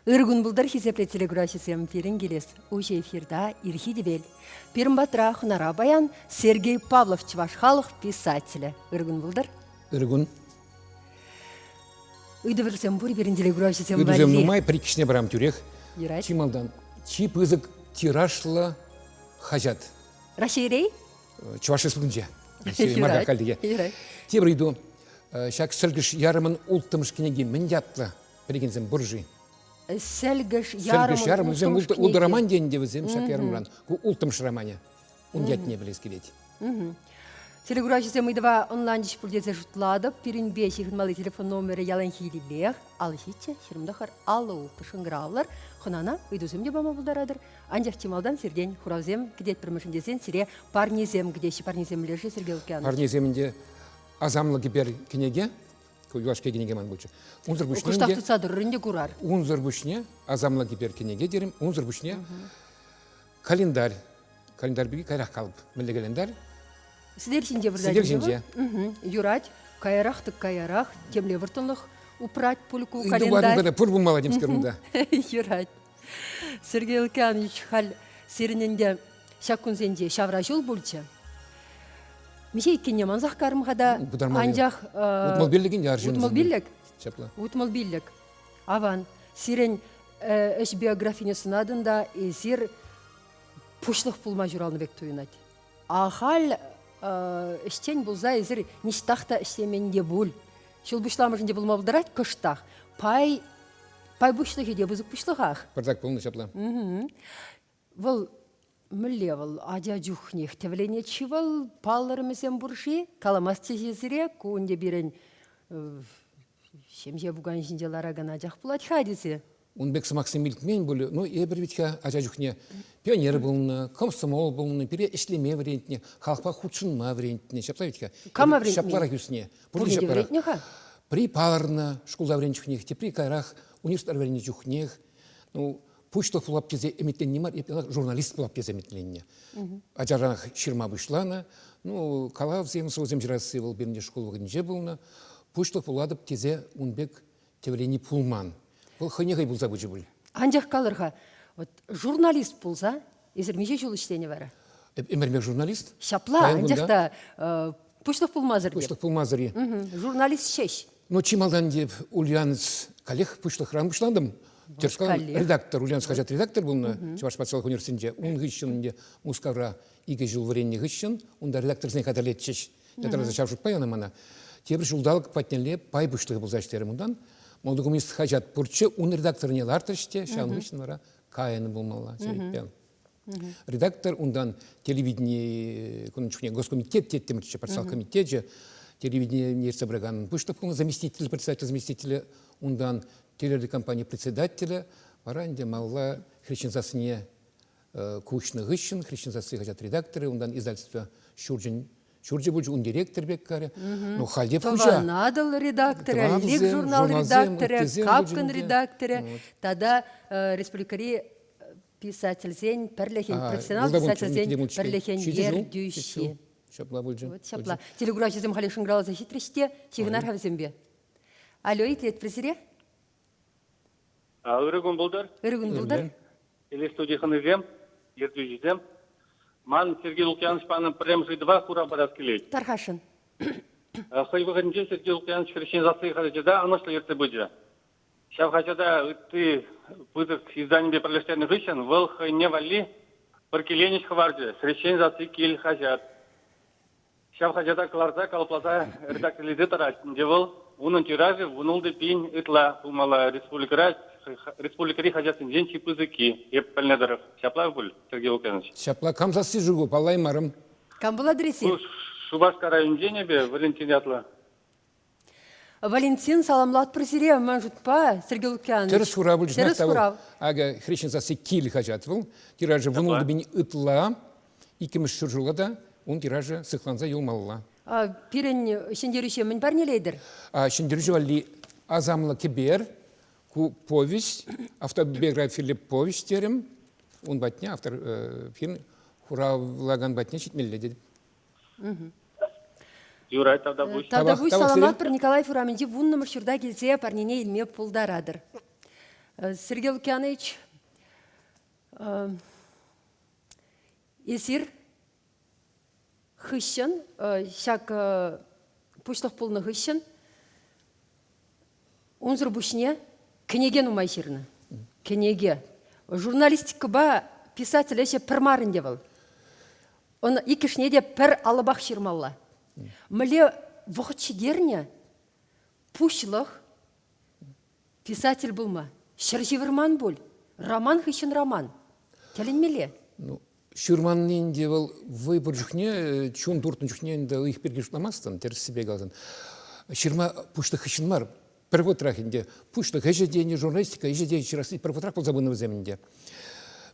Иргун булдар хизепле телеграфисем пирин келес. Уже эфирда Ирхи Дебель. Пирин батра хунара баян Сергей Павлов Чувашхалов писателя. Иргун булдар. Иргун. Үйдіверсем бұр берін телеграфисем валли. Үйдізем нумай прикишне барам тюрех. Юрать. Чималдан. Чи пызык тирашла хажат. Раширей? Чуваш республиканче. Марга калдиге. Юрать. Тебрийду. Шак сылгыш ярымын улттымыш кенеге мен ятла. Прикинсем буржи. Сәлгіш ярым өзем улды роман дейінде өзем шак ярымран. Ултымыш романе. Ундят не білес келеді. Телеграфисем идва онлайн дишпульдезе жутладып, пирин беш ихмалы телефон номері ялан хилилех, ал хитче, хирмдахар алу пышынгравлар, хунана үйдузем дебама булдарадыр. Анжақ Тималдан Сергей Хуравзем, кедет пірмішіндесен, сире парнезем, кедеші парнезем лежи Сергей Лукьянович. Парнеземінде азамлы кебер кенеге, Юашке кенеге ман бөлші. Куштақты садырырынде курар. Унзыр бүшне, азамлы кебер кенеге дерім, унзыр бүшне, календарь бігі кайрақ қалып, мүлі календарь. Сидер синде бірдәді. Сидер синде. Юрать, кайрақ тік кайрақ, темле выртынлық, упрать пульку Үйді календарь. барын көді пұр бұлмала демскерімді. Юрать. Сергей Лукьянович хал серінінде шаккунзенде шавра жол бөлчі. Меше иккенне манзақ карымғада анжақ... Утмал берлігін яржын. Утмал берлік? Чапла. Утмал берлік. Аван, сирен әш биографине сынадында сир пұшлық пұлма жүралны бек тойынады. Ахал іштен бұлза езір нештақта іштеменде бұл. Шыл бұшламыжынде бұлма бұлдарад күштақ. Пай бұшлық еде бұзық бұшлық ақ. Бардак бұлны чапла. Бұл мүлле бұл адя жүхнех тәвілене чывыл палларымызен бұрши, каламасты жезіре, көңде берін шемже бұған жинделара ғана жақ бұлад хадисе. Унбек Максим Милтмен были, ну и бервитка ажажухне пионер был, комсомол был, пере ишлеме вариантне, халпа худшинма вариантне, шаплавитка. Кама вариантне? Шапларах юсне. Пурде вариантнеха? При паларна школа вариантчухнех, при кайрах университет вариантчухнех, ну пусть фулаптезе эмитлен немар, журналист фулаптезе эмитленне. Ажаранах ширма вышлана, ну калав зем созем жирасы был берне школа вариантже был, пусть фуладып тезе унбек тевлени пулман. Бұл хынеғай бұлза көжі бұл. Анжақ қалырға, журналист бұлза, езірмеже жол іштені бәрі? Эмермек журналист? Шапла, анжақта пұштық пұлмазыр деп. Пұштық пұлмазыр. Журналист шеш. Но чималдан деп Ульянец коллег пұштық рам бұшландым. Редактор, Ульянец қажат редактор бұлны, Чуваш патшалық университетінде, он ғышшынында мұскавра иге жыл варенне ғышшын, онда редактор зіне қадалет шеш. Дәтір зачав жұтпай анамана. Тебір жылдалық патнеле пай бұштығы бұлза іштері мұндан. Молдығымыз хажат пұрчы, он редактор не лартыште, шаңғышын вара каяны болмала. Редактор, ондан телевидение, госкомитет, темірчі, парсал комитет же, телевидение нерсе браган. Пұштық бұлны заместитель, председатель заместителя, ондан телерадиокомпания председателя, варанде малла хрещензасыне кучны ғышын, хрещензасы хажат редакторы, ондан издательство Шурджи был он директор беккаре, но халде пужа. Паванадал редакторы, Лик журнал редакторы, Капкан редакторы, тогда республикари писатель зень, перлехен, профессионал писатель зень, перлехен ердющий. Шапла бульджи. Вот шапла. Телеграфия зем халешин грала за хитрости, чигнар хавзембе. Алло, итлет пресере? Иргун булдар. Иргун булдар. Или студияханы зем, ердющий зем. Ман Сергей Лукьянович паном премжи два хура бараскелей. Тархашин. Хайвыгынже Сергей Лукьянович хрещензасы хадажада, оно что ерте быджа. Шав хачада ты пызык изданиями пролештенный гыщен, выл не вали, паркеленич хварджи, хрещензасы киль хачат. Шав хачада кларза, калплаза, редакторлиды тараш, где выл, унын тиражи, вунулды пинь, итла, умала республикари хажасын женчи пызыки, еп пальнедаров. Шапла был, Сергей Лукьянович. Шапла камсасы жугу, палай марым. Кам был адресе? Шубашка район денебе, Валентин Ятла. Валентин саламлат пресере, манжут па, Сергей Лукьянович. Терес хура был, Терес хура. Ага, хрещензасы киль хажат был, тиражи вунулды бини итла, икимыш шуржулада, он тиражи сыхланза юлмалла. Пирен шендерюше мін бар нелейдір? Шиндержевали азамлы кибер, ку повесть, автобиография повесттерим, он батня, автор фильм, хуравлаган батня читмелле деді. Юрай тавда буш. Тавда Табақ- бұш табақ саламат сирен? бір Николай Фураменде вунны мұршырда келсе парнене илме пулдарадыр. Сергей Лукьянович, есір хыщын, шак пушлық пулны хыщын, унзыр бушне кенеген умай шырны. Кенеге. Журналистика ба писатель еще пірмарын девал. Он икішне де пір алыбақ шырмалла. Мле вұқытшыдерне пушлық писатель булма. Шыржевірман бол. Роман хыщын роман. Келінмеле. Ну, Шурманнин девал выбор жүхне, чун дуртын жүхне, да их пергешламастан, терс себе галзан. Ширма пушта хыщынмар, первотрахинде, пушта хыжедение журналистика, ежедение чирасы, первотрах был забынного земінде.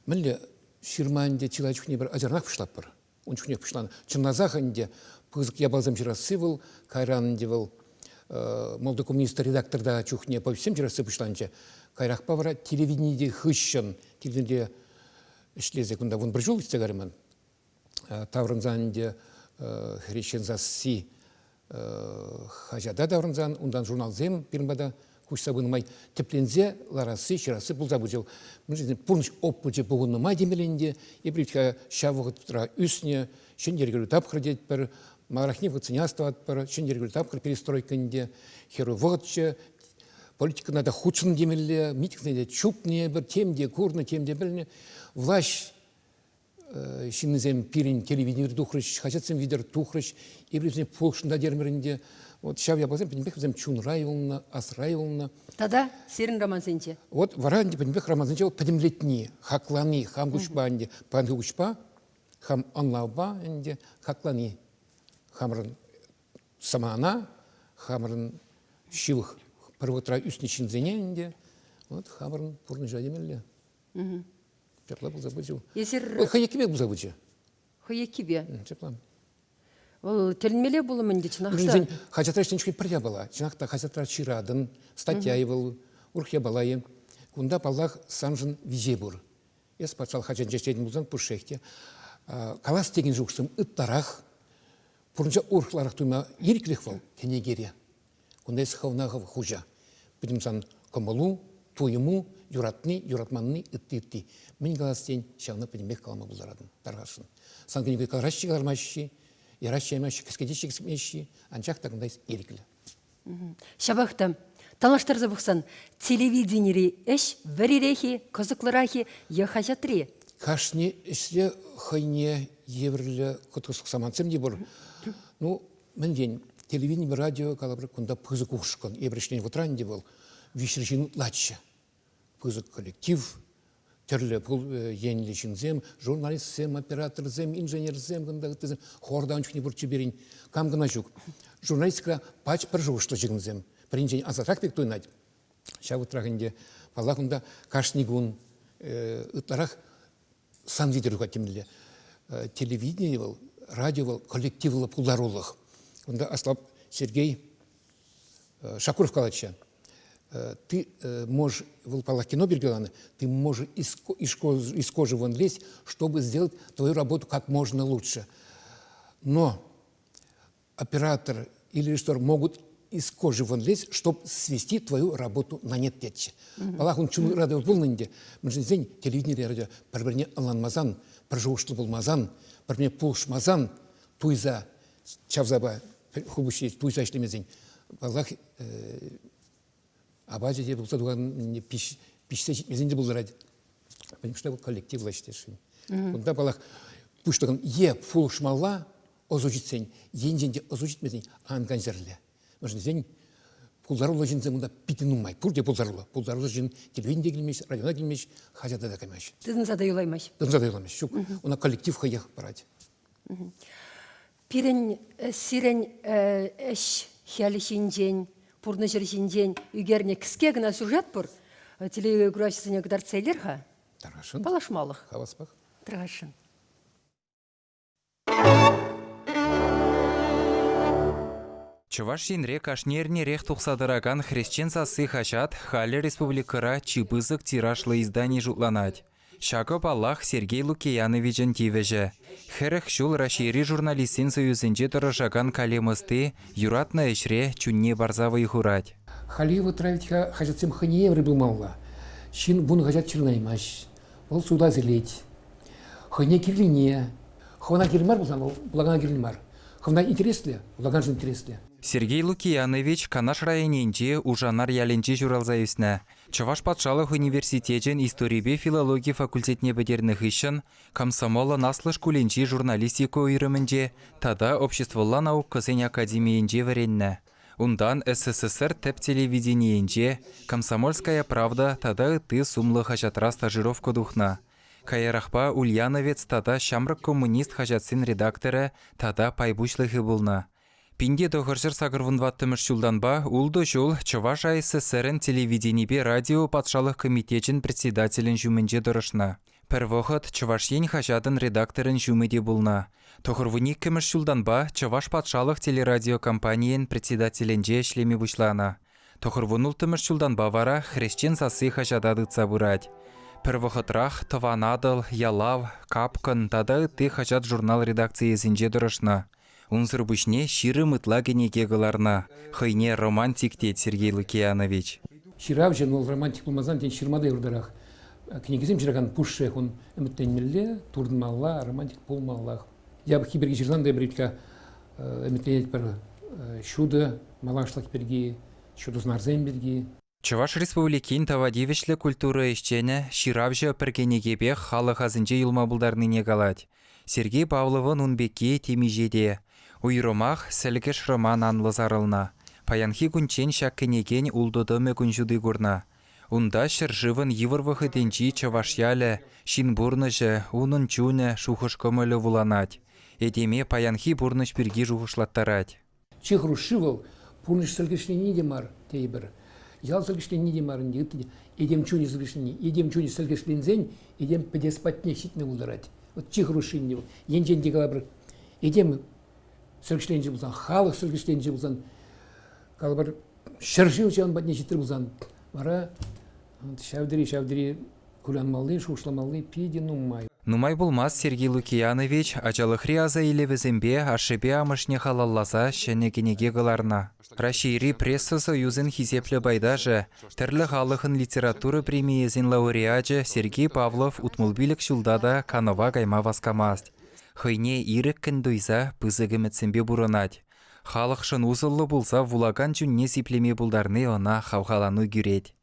Мілі, ширманде чила жүхне бір азернақ пышлап бір. Он жүхне пышлан. Чынназаханде, пызык ябалзам чирасы был, кайран девал, молды коммуниста редакторда чухне, по всем чирасы пышланче, кайрах павара телевидение хыщын, телевидение ішлезе күнда вон бір жол істегарымын. Таврынзанде хрещен засси хажада даврынзан, ондан журналзем пирмада кушса бұнымай теплензе ларасы, шырасы бұл забудел. Пұрныш оппыжы бұғынымай демеленде, ебритка шавығыт тұра үсіне, шендергілі тапқыр дед бір, мағрахне вғыцынястыват бір, шендергілі тапқыр перестройкінде, херу вғытшы, политика надо худшын демелі, митингінде чупне бір, темде, курны, темде біліне, власть шиннезем пирин телевидение тухрыш, хачатсем видер тухрыш, и при полшында дермерінде, вот шав я базем, понимаешь, взем чун районна, ас районна. Тада серін роман сенче. Вот варанде, понимаешь, роман сенче, подемлетни, хаклани, хам гушпанде, пан гушпа, хам анлауба, энде, хаклани, хамрын самана, хамрын шивых, первотра үстничін зененде, вот хамрын пурны жадемелле. Чапла был забудил. Есір Хаякибе был забудил. хыекибе. Чапла. Ол телінмеле болы мінді чынақта. Хачатра штенчки прия была. Чынақта хачатра чирадын, статья был, урхе балайы. Кунда паллах санжын визе бур. Ес патшал хачан жештейден бұлзан пұршехте. Калас теген жүксім ыттарах, пұрынша урхларах туйма еріклік вал, кенегере. Кунда ес хавнағов хужа. Бұдымсан комалу, туйыму, юратны, юратманны, ытты-ытты. Мен галастен шағына пөдемек қалама бұлдарадын, тарғашын. Санкынеге қалрашчы қалармашшы, ярашчы әмәші, кіскедеші кісмеші, анчақ тағындайыз еріклі. Шабақта, талаштарзы бұқсан, телевиденири әш, вәререхи, козықлырахи, ехажатри. Кашне ішле хайне еврлі құтқысық саманцем де бұр. Ну, мен ден, телевидение, радио, қалабыр, күнда пызық ұқшықын, ебіріштен ғытран де бол, вишіршін ұтлатшы. Пызық коллектив, түрлі бұл енілешінзем, журналистзем, операторзем, инженерзем, хордан жүхне бұрчы берін, камғына жүк. Журналистика пач бір жұғышты жығынзем. Бірінжен азатрақ бек тойнайды. Шағытрағынде, палақында кашнигун, ұтларақ сан видеруға темілі. Телевидение был, радио был, коллективлы пулдарулық. Онда Аслап Сергей Шакуров қалатшы. Ты можешь, в кино Бергелана, ты можешь из кожи вон лезть, чтобы сделать твою работу как можно лучше. Но оператор или режиссер могут из кожи вон лезть, чтобы свести твою работу на нет течи. Палах он чуну радио был нынде. Мы же день телевидение радио, парберне Алан Мазан, проживший был Мазан, парберне Пулш Мазан, туйза, чавзаба, хубущий, туйза ишлемезень. Палах Абаджи де болса дуған пишсе жетмезінде бұл ради. Потому что коллектив лаштешін. Онда балақ пұштығын фул шмалла озучитсен, енженде озучитмезен анганзерлі. Можна зен пулдарулы жинзе мұнда питін ұмай. Пұрде пулдарулы жин телевидение келмеш, радиона келмеш, хажада да кәмеш. Тізін зада юлаймаш. Тізін зада юлаймаш. Шук, она коллектив хаяқ барады. Пирен сирен әш хялішінжен, пурны жершінжен, үгерне кіске гына сюжет бұр, телеграфиясыне қыдар цейлерға. Тарғашын. Балашмалық. Хаваспақ. Тарғашын. Чуваш шинре кашнерне рех тухсадыраган хрещен сасы хачат Халі республикара чипызык тирашлы издание жутланать. Шакоп Аллах Сергей Лукияновичен тивеже. Херех шул Рашири журналистин союзынче тұрышаган калемысты юратна эшре чунне барзавы хурать. Халиева травитха хажатсем ханиевры был маула. Шин бун хажат чернаймаш. Ол суда зелеть. Хане кирлине. Хона кирлимар булсан, булаган кирлимар. Хона интересле, булаган же интересле. Сергей Лукиянович Канаш районенче ужанар яленче журалзайысна. Чаваш патшалық университетен историбе филология факультетне бедерных ищен, комсомола наслыш куленче журналистика уйрымынче, тада обществолла наук кызен академиенче варенна. Ундан СССР теп телевидениенче, комсомольская правда тада ты сумлы хачатра стажировка духна. Каярахпа Ульяновец тада шамрак коммунист хачатсын редакторы тада пайбушлыхы булна. Пинде дохыршыр сагырвынваттымыш шулданба, улды жол Чуваш СССР-н телевидениебе радио патшалық комитетчен председателін жүмінже дұрышна. Пір вғыт Чувашен хажадын редакторын жүміде булна. Тохырвыник кіміш шулданба Чуваш патшалық телерадиокомпаниян председателінже шлеме бұшлана. Тохырвынултымыш шулданба вара хрещен сасы хажадады цабырать. Пір вғытрах Тыванадыл, Ялав, Капкын тада ты хажад журнал редакциясынже дұрышна. Унсыр бушне ширы мытла генеге гыларна. Хыйне романтик тет Сергей Лукиянович. Ширав жен ол романтик болмазан тен ширмада үрдірах. Книгізем жираган пушшех он үміттенмелле, турдымалла, романтик болмаллах. Я бы хиберге жирдан да бірітка үміттенет бір шуды, малашлық берге, шуды знарзен берге. Чуваш республикин тавадивишлі культура ешчені ширавжы піргенегебе халық азынче юлмабылдарны негалать. Сергей Павловын унбеке темижеде. Уйромах сәлгіш роман анлызарылна. Паянхи күнчен шаккенеген улдыдымы күнжуды гурна. Унда шыржывын йывырвығы денчи чавашялі, шинбурныжы, унын чуны шухышкымылы вуланать. Эдеме паянхи бурныш бірге жухышлаттарать. Чехру шивал, пурныш сәлгішлені демар, тейбір. Ял сәлгішлені демарын дегітті. Едем чуни сәлгішлені, едем чуни сәлгішлензен, едем пәдеспатне шитне улдырать. Вот чехру шинне, енжен дегала едем сәлгішленже бұлсан, халық сәлгішленже бұлсан, калбар шыржыл жан батне житір бұлсан. Бара шавдiri кулянмалды, шушламалды, пиде нумай. Нумай булмас Сергей Лукиянович ачалыхри аза илевізімбе ашыбе амышне халалласа шәнекенеге гыларна. Рашири пресса союзын хизеплі байдажы, тірлі халықын литература премиязын лауреаджы Сергей Павлов утмулбилік шулдада канова гайма васкамаст. Хыйне ирік кіндуйза пызығыметсімбе бұрынать. Халық шын узылы болса вулаган жүнне сиплеме бұлдарны она хавхалану гюреть.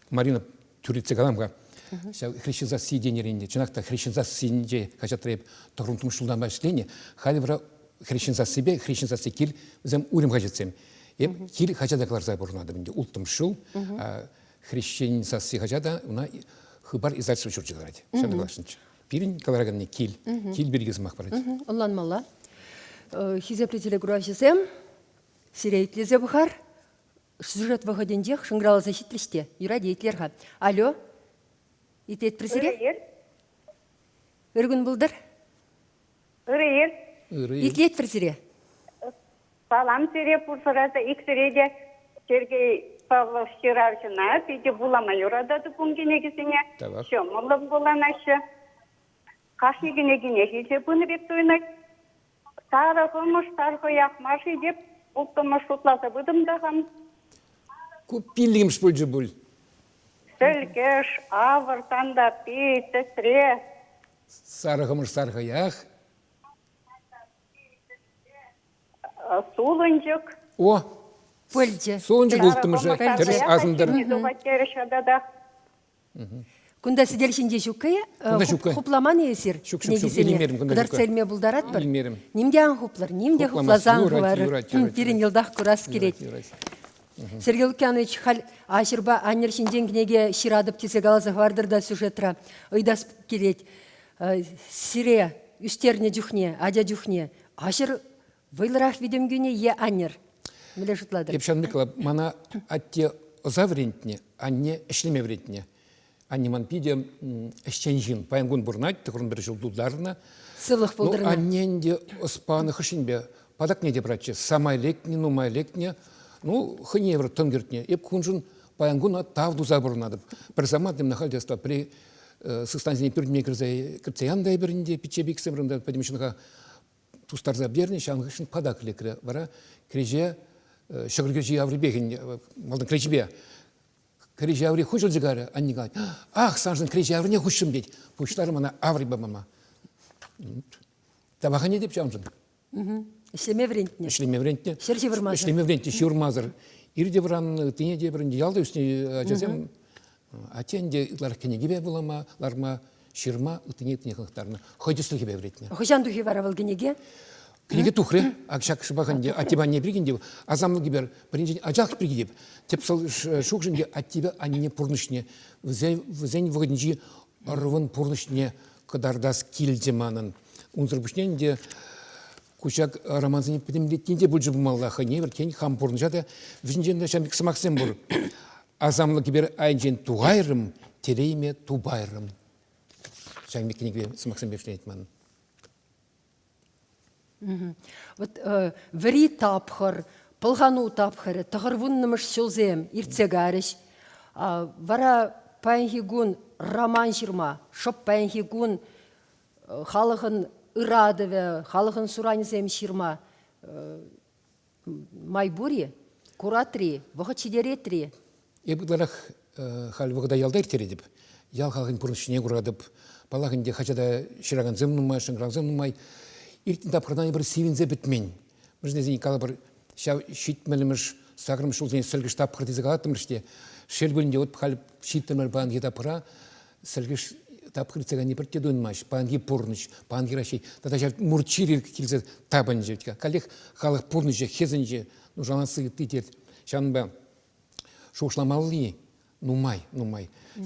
Марина Тюрице Галамга, хрещензасы денерінде, чынақта хрещензасы сенде кажатреп тоғрымтым шулдан башлене, халивра хрещензасы бе, хрещензасы кел, өзім урим кажатсем. Кел хажадақларза бұрынады бінде, ұлттым шул, хрещензасы хажада, уна хыбар издательство жүрчілерді. Шанды қалашынчы. Пирин калараганне кел бергізі мақпарады. Оланмалла. Хизеплетелі күрашысем, сирейтлезе бұхар, сюжет выходендех шыңгралы защитліште, юра дейтлерға. Алло, итет пресере? Үргін бұлдар? Үрейір. Итлет пресере? Салам сире пұрсырады, иксіреде Сергей Павлов Ширавшына, пейде булама юрадады күнгенегісіне, шомылым боланашы. Қашнегенегіне хеже бұны беп тойнай. Сары ғымыш, тарғы яқмашы деп, ұлттымыш ұтласы бұдымдағам. Купилігімш бұлжы бұл. Сілгіш, авыр, танда, пей, тісіре. Сары ғымыш, сарғы яқ. Сулынжық. О, Пөлже. солынжық ұлттымышы, түріс азындар. Күнда сиделшінде жүккая, хупламан есір. Кыдар цельме бұлдарат бір. Немде аң хуплар, немде хуплазан хуары. Пирин елдақ күрас керет. Сергей Лукьянович хал ашырба анершінден кнеге ширадып тесек алазы вардырда сюжетра. Ыйдас керет. Сире, үстерне жүхне, адя жүхне. Ашыр вайлырақ видемгіне е анер. Міле жұтладыр. Епшан Микола, мана атте оза врентне, а не ішлеме врентне. Аннеман пиде эшченжин паянгун бурнать, тыкрын бір жыл дудларына. Сылых Ну, болдырына. анненде оспаны хышинбе. Падак не дебратче, самай лекне, нумай лекне. Ну, хыневр тынгертне. Эп кунжын паянгуна тавду забурнадып. Бір замат дем нахальдеста при состанзине пюрдме кірцеяндай бірінде, пичебик сымрында, подемешінға тустарза берне, шаңғышын падак лекре. Вара креже, шығыргержи аври беген, малдың кречебе. Креже аври хужыл жигары, аннега. Ах, санжын креже аври не хушым бет. Пуштарым ана аври бамама. Табаға не деп жамжын? Ішлеме врентне. Ішлеме врентне. Шерші вырмазыр. Ішлеме врентне, шеурмазыр. Ирде вран, тыне де бірінде, ялда үстіне жазем. Атенде лар кенегебе булама, ларма ширма, тыне қықтарына. Хойдыстыл кебе врентне. Хожан духи варавал генеге. Кенеге тухры, акшак шыбағанде, атиба не біргенде, азамлы кебер, бірінші ажақ біргедеп. Тепсал шуқжынде аттибе анне пұрнышне, візен вғынжи арвын пұрнышне қыдардас килдеманын. Унзырбышненде кучак романзыне педемлеттенде бұл жыбымалла ханевер кен хам пұрнышады. Візінженде шамбек сымақсен бұр. Азамлы кебер айнжен туғайрым, терейме тубайрым. Шамбек кенегебе сымақсен бепшін етманын. Вот ври тапхыр, пылғану тапхыры, тұғырвуннымыш шылзем, иртсегарыш. Вара пәңгігун роман жырма, шоп пәңгігун халығын ырадыве, халығын суранызем жырма. Майбури, куратри, вғычидеретри. Ебідларақ хал вғыда ялдар тередіп, ял халғын пұрнышыне құрадып, балағынде қачада шыраған зымнымай, шыңғыран зымнымай, иртін тапқырдан бір севінзе бітмен. Мүжінезен калы бір шитмеліміш, сағырмыш ұлзен сілгіш тапқыр дезі қалаттымыште, шел бөлінде өтіп қалып шиттімір бағанге тапқыра, сілгіш тапқыр цеган не біртте дөнмаш, бағанге пұрныш, бағанге рашей. Тада жар мұрчирер келсе табан жевтіка. Калех халық пұрнышы, хезінже, жанасы тетер. Шанба шоушламалы, нумай.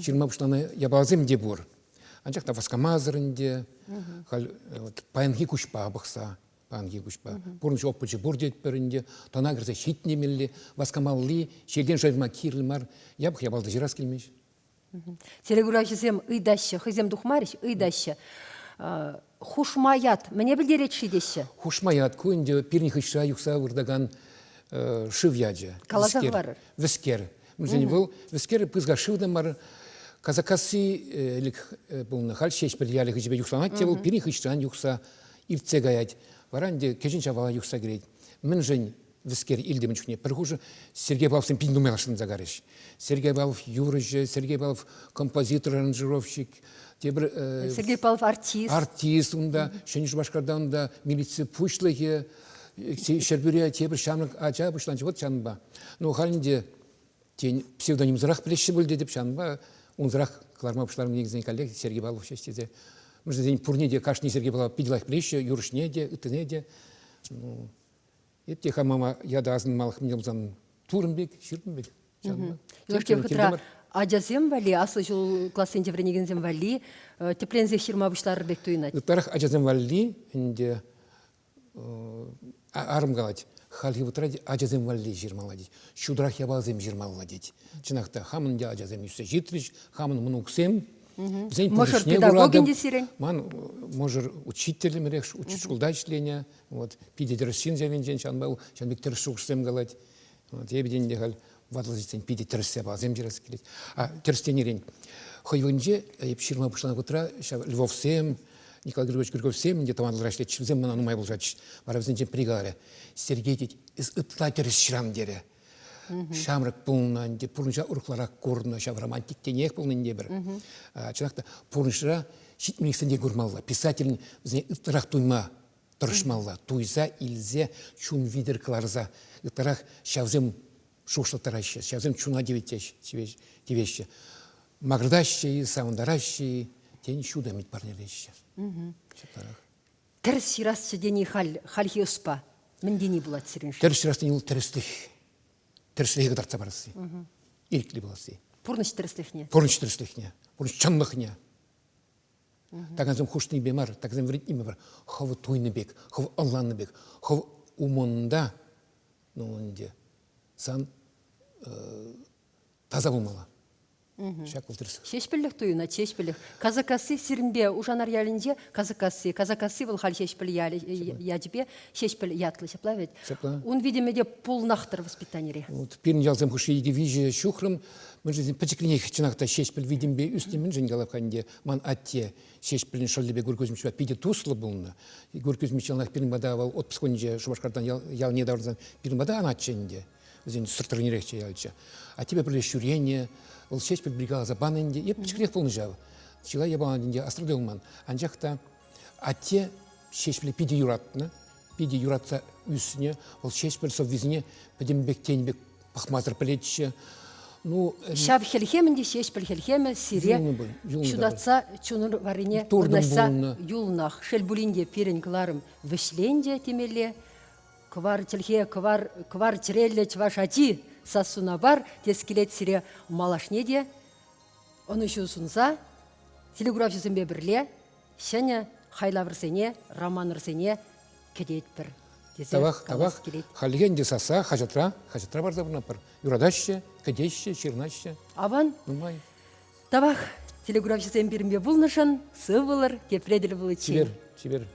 Шырма бұшланы ябалзым де бұр. Анчақта васкамазырынде, паянги күшпа бұқса, паянги күшпа. Бұрыншы оппылшы бұр дет бірінде, тона кірсе шитнемелі, васкамалы, шерден жайма кирілмар, ябық ябалды жирас келмеш. Серегура жезем ыйдашы, хызем духмарыш ыйдашы. Хушмаят, мне білдерет шидеші? Хушмаят, көйінде пирних ішра юқса вырдаган шывяджа. Калазақ барыр? Віскер. Мүзіне бұл, віскер пызға шывдан бар, казакасы бұл хал шеш бір ялы хыжбе юқсанат те бұл, пирних ішран юқса иртсе гаять. Варанде кежін чавала юқса керейд. Мін жын віскер илдемін чүкне. Бір хуже Сергей Баловсын пиндумелашын загарыш. Сергей Балов юрыжы, Сергей Балов композитор, аранжировщик. Сергей Балов артист. Артист, онда, шеніш башқардан да милиция пушлығы, шербюре тебір шамлық ача бұшланчы вот шанба. Но халінде псевдоним зырақ білеші бұл дедіп шанба, он зырақ қыларма бұшларым негізінен коллег Сергей Балов шештезе. Мүжді ден пұрнеде кашни Сергей Балов пиделах білеші, юрышнеде, үтінеде. Епте хамама яда азын малық мінелзан турынбек, шырпынбек. Лошке вғытра ажазем вали, аслы жол классенде вренегензем вали, теплензе шырма бұшлары бек туйнат. Үттарах ажазем вали, инде арым қалады. Халхи вұтырады ажазем вали жирмаладет. Шудрах ябалзем жирмаладет. Чынақта хамынде ажазем үсі жетіріш, хамын мұны ұқсем. Можыр педагогинде сирен? Можыр учителем рекш, учителда членя. Пидетерсин зәвенжен шанбау, шанбек терсі ұқсем қалады. Ебеден де қал вадлазитсен пиде терсі базем жирасы келеді. Терстенерен. Хойвынже, епширма бұшлана құтыра, Львовсем, Николай Григорьевич Григорьевсем, где таван лрашлет, чивзем мана нумай бұлжач, варавзенчен пригаре. Сергей дед, из ытла терс шрам дере. Шамрак пулнан, де пурнша урхларак корна, шав романтик тенех пулнан дебір. Чынақта пурншыра шитменексенде көрмалла. Писателін візне ытырақ туйма тұрышмалла. Туйза, илзе, чун видер кларза. Ытырақ шавзем шушлатараща, шавзем чуна девеща. Магрдащи, саундаращи, тень чудо мить парнелеща. Терс ширасшы дени халхи ұспа, мін дени бұлат сиренші? Терс ширасты ел терслих. Терслихе қыдарца барысы. Иркли боласы. Пұрныш терслихне? Пұрныш терслихне. Пұрныш чанлықне. Тағанзым хұшны бемар, тағанзым вредні бемар. Хавы тойны бек, хавы Алланы бек, хавы умонда, ну онде, сан таза болмала. Шак ултырс. Шешпілік туйына, шешпілік. Казакасы сирінбе ұжанар ялінде казакасы бұл хал шешпіл ядібе, шешпіл ятлы шапла вет. Шапла. Он, видимо, де пол нахтыр воспитанире. Вот пирн ялзам хуши иге виже шухрым, мы же пачекленех чинахта шешпіл видимбе үстемен жын галапханде ман атте шешпілін шолдебе гуркузмичва пиде туслы булна. Гуркузмичалнах пирн бадавал отпусконде шубашкардан ял не даварзан пирн бада анатченде. Зен сыртырнерехче ялча. А тебе приле шурение, ол шешпіл бригала забаненде, еп пачекленех полны жав. Чила ебаненде астродылман. Анжақта атте шешпілі пиде юратны. Пиде юратса үсіне, ол шешпіл соввизіне педембек тенбек пахмазыр пілетші. Ну, Шап хелхеменде шешпіл хелхеме сире чудатса чуныр варине урнаса юлнах. Шельбулинде перен кларым вышленде темеле, квар телхе, квар чрелле чваш ати сасуна бар, тескелет сире малашнеде, оны шусунса, телеграфиясынбе бірле, шәне хайлавырсене, романырсене кедет бір. Тавах, халгенде саса, хажатра бар забырна пар. Юрадаще, кадеще, чернаще. Аван, Нумай. тавах телеграфиясын бірімбе бұлнышын, сывылыр, кепреділ бұлы чен. Чибер.